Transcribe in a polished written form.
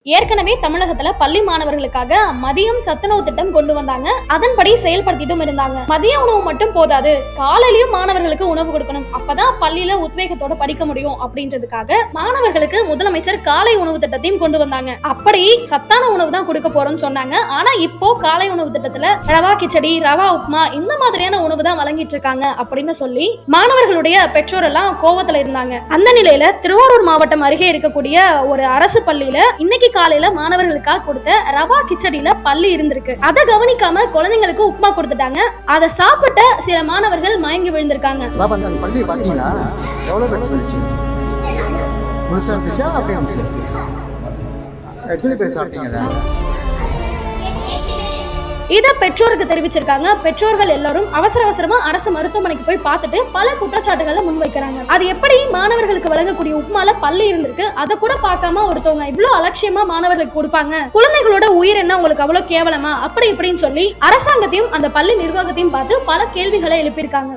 ஏற்கனவே தமிழகத்துல பள்ளி மாணவர்களுக்காக மதியம் சத்துணவு திட்டம் கொண்டு வந்தாங்க. அதன்படி செயல்படுத்திட்டும் இருந்தாங்க. மதிய உணவு மட்டும் போதாது, காலையிலயும் மாணவர்களுக்கு உணவு கொடுக்கணும், அப்பதான் பள்ளியில உத்வேகத்தோட படிக்க முடியும் அப்படின்றதுக்காக மாணவர்களுக்கு முதலமைச்சர் காலை உணவு திட்டத்தையும் கொண்டு வந்தாங்க. அப்படி சத்தான உணவு தான் கொடுக்க போறோம்னு சொன்னாங்க. ஆனா இப்போ காலை உணவு திட்டத்துல ரவா கிச்சடி, ரவா உப்மா இந்த மாதிரியான உணவு தான் வழங்கிட்டு இருக்காங்க அப்படின்னு சொல்லி மாணவர்களுடைய பெற்றோர் எல்லாம் கோவத்துல இருந்தாங்க. அந்த நிலையில திருவாரூர் மாவட்டம் அருகே இருக்கக்கூடிய ஒரு அரசு பள்ளியில இன்னைக்கு காலையில மாணவர்களுக்காக கொடுத்த ரவா கிச்சடியில பல்லி இருந்திருக்கு. அதை கவனிக்காம குழந்தைங்களுக்கு உப்புமா கொடுத்துட்டாங்க. அதை சாப்பிட்ட சில மாணவர்கள் மயங்கி விழுந்திருக்காங்க. பள்ளி பாத்தீங்களா எவ்வளவு பெருசு இருந்துச்சு, முழுசா இருந்துச்சா அப்படியே இருந்துச்சு? எத்தனை பேர் சாப்பிட்டீங்க? இத பெற்றோருக்கு தெரிவிச்சிருக்காங்க. பெற்றோர்கள் எல்லாரும் அவசரமா அரசு மருத்துவமனைக்கு போய் பார்த்துட்டு பல குற்றச்சாட்டுகளை முன்வைக்கிறாங்க. அது எப்படி மாணவர்களுக்கு வழங்கக்கூடிய உப்புமால பல்லி இருந்திருக்கு, அதை கூட பார்க்காம ஒருத்தவங்க இவ்வளவு அலட்சியமா மாணவர்களுக்கு கொடுப்பாங்க, குழந்தைகளோட உயிர் என்ன உங்களுக்கு அவ்வளவு கேவலமா, அப்படி இப்படின்னு சொல்லி அரசாங்கத்தையும் அந்த பள்ளி நிர்வாகத்தையும் பார்த்து பல கேள்விகளை எழுப்பியிருக்காங்க.